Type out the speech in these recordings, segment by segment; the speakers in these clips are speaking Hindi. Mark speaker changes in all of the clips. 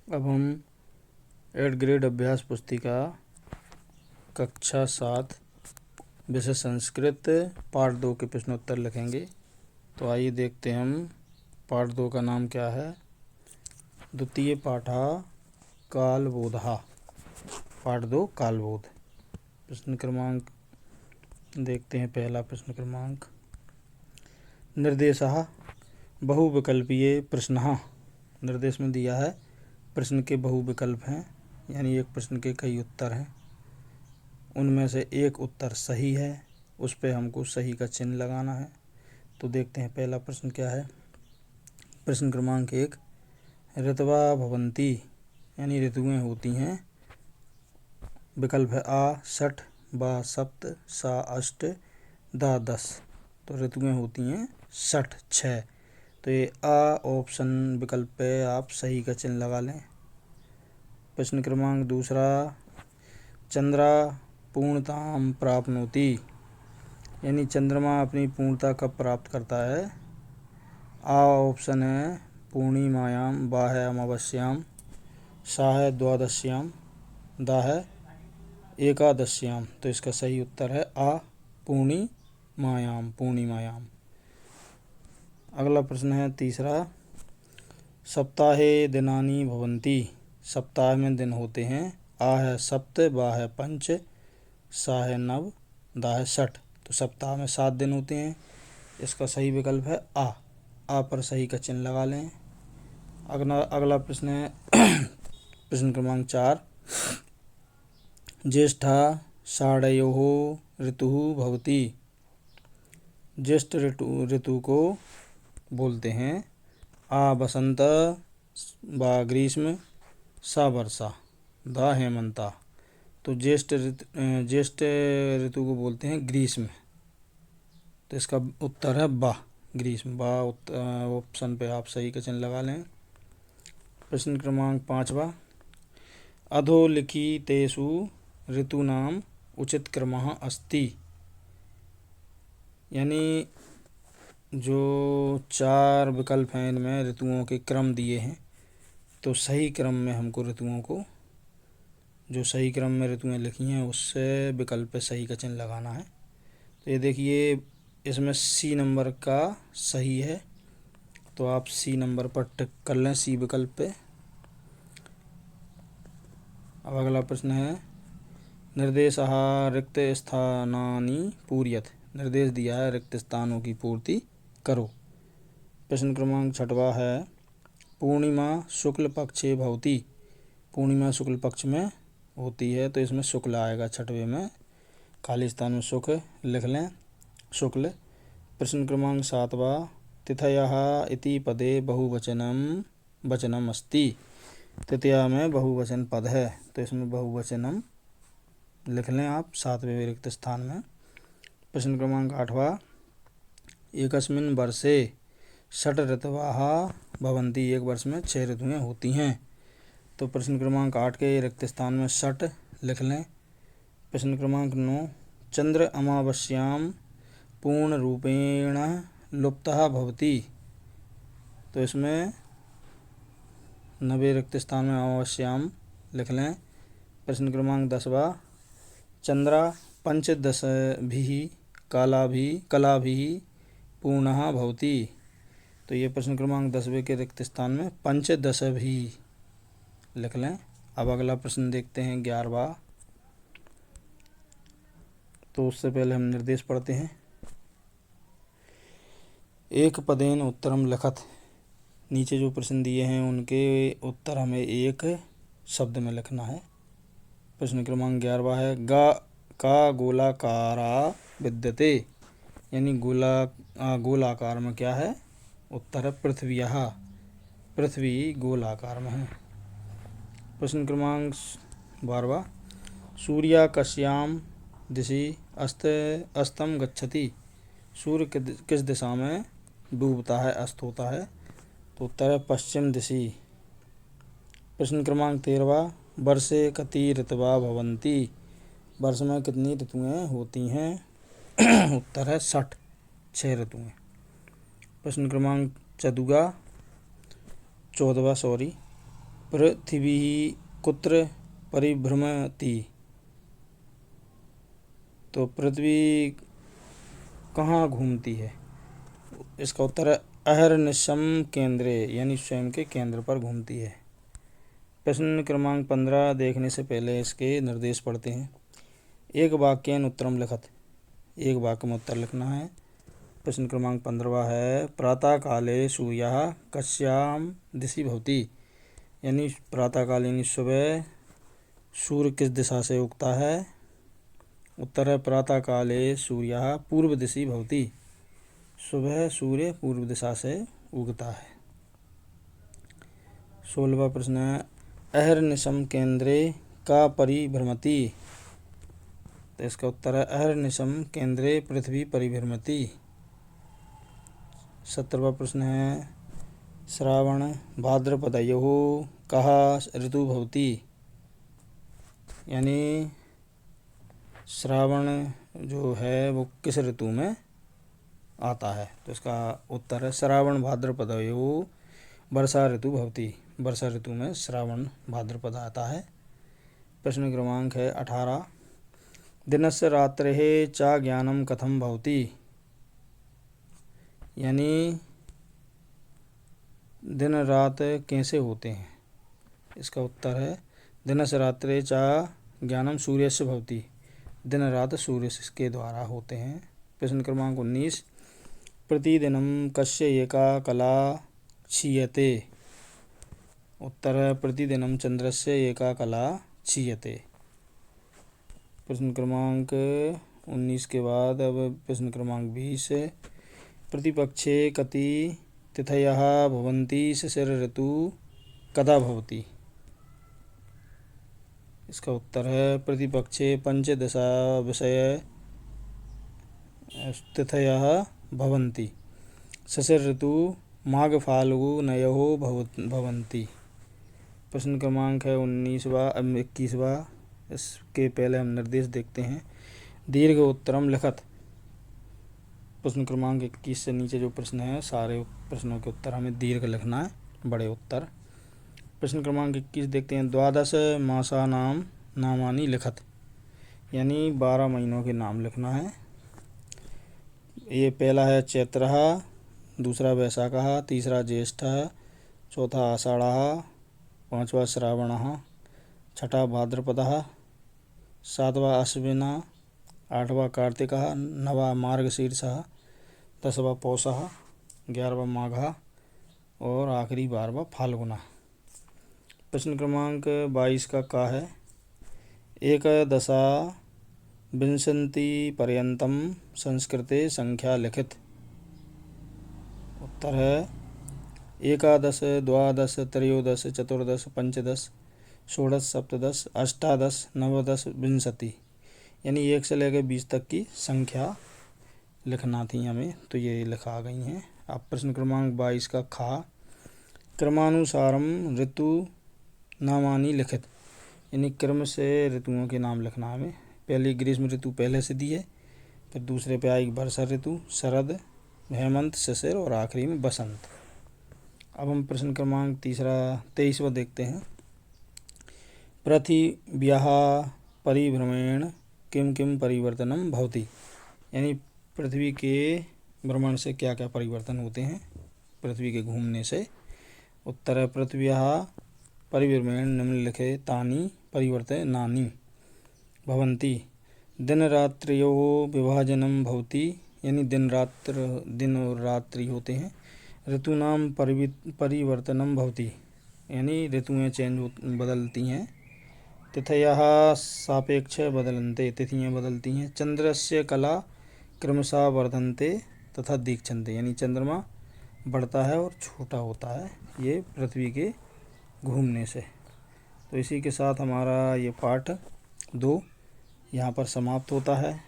Speaker 1: अब हम 8th ग्रेड अभ्यास पुस्तिका कक्षा 7 विषय संस्कृत पार्ट 2 के प्रश्नोत्तर लिखेंगे। तो आइए देखते हैं हम पार्ट 2 का नाम क्या है। द्वितीय पाठा कालबोधः। पार्ट 2 कालबोध। प्रश्न क्रमांक देखते हैं। पहला प्रश्न क्रमांक निर्देशः बहुविकल्पीय प्रश्नः। निर्देश में दिया है प्रश्न के बहुविकल्प हैं, यानी एक प्रश्न के कई उत्तर हैं, उनमें से एक उत्तर सही है, उस पर हमको सही का चिन्ह लगाना है। तो देखते हैं पहला प्रश्न क्या है। प्रश्न क्रमांक 1, ऋतवा भवन्ति यानी ऋतुएं होती हैं। विकल्प है आ षठ, बा सप्त, सा अष्ट, दा 10। तो ऋतुएं होती हैं 60 6। तो ये आ ऑप्शन विकल्प पे आप सही का चिन्ह लगा लें। प्रश्न क्रमांक दूसरा, चंद्रा पूर्णताम प्राप्नोति यानी चंद्रमा अपनी पूर्णता कब प्राप्त करता है। आ ऑप्शन है पूर्णिमायाम, बा है अमावस्याम, सा है द्वादश्याम, दा है एकादश्याम। तो इसका सही उत्तर है आ पूर्णिमायाम, पूर्णिमायाम। अगला प्रश्न है तीसरा, सप्ताहे दिनानि भवन्ति। सप्ताह में दिन होते हैं। आ है सप्त, बा है पंच, सा है नव, दा है 60। तो सप्ताह में 7 दिन होते हैं। इसका सही विकल्प है आ पर सही का चिन्ह लगा लें। अगला प्रश्न है प्रश्न क्रमांक 4, ज्येष्ठा साढ़योः ऋतुः भवति। ज्येष्ठ ऋतु को बोलते हैं आ बसंत, बा ग्रीष्म, सा वर्षा, दा हेमंता। तो ज्येष्ठ ऋतु को बोलते हैं ग्रीष्म। तो इसका उत्तर है बा, ग्रीष्म। बा ऑप्शन पे आप सही का चिन्ह लगा लें। प्रश्न क्रमांक 5वां, अधोलिखितेषु ऋतूनाम उचित क्रमः अस्ति। यानी जो 4 विकल्प हैं इनमें ऋतुओं के क्रम दिए हैं। तो सही क्रम में हमको ऋतुओं को, जो सही क्रम में ऋतुएं लिखी हैं उससे विकल्प पे सही का चिन्ह लगाना है। तो ये देखिए इसमें सी नंबर का सही है, तो आप सी नंबर पर टिक कर लें, सी विकल्प पे। अब अगला प्रश्न है, निर्देशः रिक्त स्थानानि पूरयत। निर्देश दिया है रिक्त स्थानों की पूर्ति करो। प्रश्न क्रमांक 6वां है, पूर्णिमा शुक्ल पक्षे भवति। पूर्णिमा शुक्ल पक्ष में होती है, तो इसमें शुक्ल आएगा 6वें में, खाली स्थान में सुख लिख लें, शुक्ल। प्रश्न क्रमांक 7वां, तिथयः इति पदे बहुवचनम अस्ति। तृतीया में बहुवचन पद है, तो इसमें बहुवचनम लिख लें आप 7वें रिक्त स्थान में। प्रश्न क्रमांक 8वां, एकस्मिन् वर्षे षट् ऋतवः भवन्ति। एक वर्ष में 6 ऋतुएं होती हैं। तो प्रश्न क्रमांक 8 के रिक्त स्थान में षट् लिख लें। प्रश्न क्रमांक 9, चंद्र अमावस्याम पूर्ण रूपेण लुप्तः भवति। तो इसमें 9वें रिक्त स्थान में अमावस्याम लिख लें। प्रश्न क्रमांक 10वां, चंद्रा पंचदशभिः कलाभिः पूर्णः भवति। तो ये प्रश्न क्रमांक 10वें के रिक्त स्थान में पंचदशभिः लिख लें। अब अगला प्रश्न देखते हैं 11वां। तो उससे पहले हम निर्देश पढ़ते हैं। एक पदेन उत्तरम लिखत। नीचे जो प्रश्न दिए हैं उनके उत्तर हमें एक शब्द में लिखना है। प्रश्न क्रमांक 11वां है, का गोलाकारा विद्यते। यानी गोलाकार में क्या है। उत्तर है पृथ्व्यः। पृथ्वी गोलाकार में है। प्रश्न क्रमांक 12वां, सूर्याकस्यां दिशि अस्तम गच्छति। सूर्य किस दिशा में डूबता है, अस्त होता है। तो उत्तर है पश्चिम दिशि। प्रश्न क्रमांक 13वां, वर्षे कति ऋतवः भवन्ति। वर्ष में कितनी ऋतुएं होती हैं। उत्तर है 60, 6 ऋतुएं। प्रश्न क्रमांक 14वां पृथ्वी कुत्र परिभ्रमति। तो पृथ्वी कहाँ घूमती है? इसका उत्तर है अहर्निशम केंद्रे, यानी स्वयं के केंद्र पर घूमती है। प्रश्न क्रमांक 15 देखने से पहले इसके निर्देश पढ़ते हैं। एक वाक्येन उत्तरम लिखत, एक वाक्य में उत्तर लिखना है। प्रश्न क्रमांक 15 है प्रातः काले सूर्यः कस्याम दिशि भवति, यानी प्रातः काल यानी सुबह सूर्य किस दिशा से उगता है? उत्तर है प्रातः काले सूर्यः पूर्व दिशि भवति, सुबह सूर्य पूर्व दिशा से उगता है। 16वां प्रश्न है अहर्निशम केंद्रे का परिभ्रमति। तो इसका उत्तर है अहर्निशम केंद्रे पृथ्वी परिभ्रमति। 17वां प्रश्न है श्रावण भाद्रपदयोः कः ऋतु भवति, यानी श्रावण जो है वो किस ऋतु में आता है? तो इसका उत्तर है श्रावण भाद्रपदयोः वर्षा ऋतु भवति, वर्षा ऋतु में श्रावण भाद्रपद आता है। प्रश्न क्रमांक है 18 दिनस्य रात्रेः च ज्ञानं कथं भवति, यानी दिन रात कैसे होते हैं? इसका उत्तर है दिनस्य रात्रे च ज्ञानम सूर्यस्य भवति, दिन रात सूर्य के द्वारा होते हैं। प्रश्न क्रमांक 19 प्रतिदिनं कस्य एका कला क्षीयते। उत्तर है प्रतिदिनं चंद्रस्य एका कला क्षीयते। प्रश्न क्रमांक 19 के बाद अब प्रश्न क्रमांक 20 प्रतिपक्षे कति तिथयः भवन्ति शिशिर ऋतु कदा भवति। इसका उत्तर है प्रतिपक्षे पंचदशा विषय तिथयः भवन्ति, शिशिर ऋतु माघ फाल्गुनयोः भवन्ति। प्रश्न क्रमांक है 21वां। इसके पहले हम निर्देश देखते हैं। दीर्घ उत्तरम लिखत। प्रश्न क्रमांक 21 से नीचे जो प्रश्न है सारे प्रश्नों के उत्तर हमें दीर्घ लिखना है, बड़े उत्तर। प्रश्न क्रमांक 21 देखते हैं। द्वादश मासानाम नामानि लिखत, यानी 12 महीनों के नाम लिखना है। ये पहला है चैत्रः, दूसरा वैशाखः, तीसरा ज्येष्ठः, चौथा आषाढ़ः, पांचवा श्रावणः, छठा भाद्रपदः, सातवां अश्विनः, आठवां कार्तिकः, नवा मार्गशीर्षः, 10वां पौषः, 11वां माघः और आखिरी 12वां फाल्गुनः। प्रश्न क्रमांक 22 का है एकदशा विंशति पर्यंतम संस्कृते संख्या लिखित। उत्तर है एकादश, द्वादश, त्रयोदश, चतुर्दश, पंचदश, षोडश, सप्तदश, अष्टादश, नवदश, विंशति, यानी 1 से लेकर 20 तक की संख्या लिखना थी हमें, तो ये लिखा गई हैं। अब प्रश्न क्रमांक 22 का खा क्रमानुसारम ऋतु नामानि लिखित, यानी क्रम से ऋतुओं के नाम लिखना हमें। पहली ग्रीष्म ऋतु पहले से दी है, फिर दूसरे पे आएगी वर्षा ऋतु, शरद, हेमंत, शिशिर और आखिरी में बसंत। अब हम प्रश्न क्रमांक 23वां देखते हैं। पृथिव्याः परिभ्रमणेन किं किं परिवर्तनम भवति, यानी पृथ्वी के भ्रमण से क्या क्या परिवर्तन होते हैं पृथ्वी के घूमने से। उत्तर है पृथिव्याः परिभ्रमणेन निम्नलिखितानि परिवर्तनानि भवन्ति। दिन रात्र्योः विभाजनं भवति, यानी दिन और रात्रि होते हैं। ऋतूनां परिवर्तनं भवति, यानी ऋतुएं बदलती हैं। तिथयः सापेक्ष बदलन्ते, तिथियां बदलती हैं। चंद्रस्य कला क्रमशः वर्धन्ते तथा दीक्षन्ते, यानी चंद्रमा बढ़ता है और छोटा होता है, ये पृथ्वी के घूमने से। तो इसी के साथ हमारा ये पाठ 2 यहाँ पर समाप्त होता है।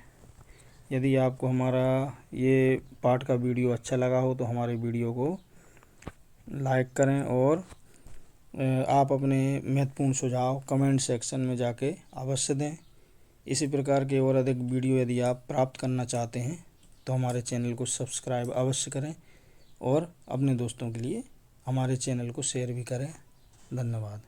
Speaker 1: यदि आपको हमारा ये पाठ का वीडियो अच्छा लगा हो तो हमारे वीडियो को लाइक करें और आप अपने महत्वपूर्ण सुझाव कमेंट सेक्शन में जाके अवश्य दें। इसी प्रकार के और अधिक वीडियो यदि आप प्राप्त करना चाहते हैं तो हमारे चैनल को सब्सक्राइब अवश्य करें और अपने दोस्तों के लिए हमारे चैनल को शेयर भी करें। धन्यवाद।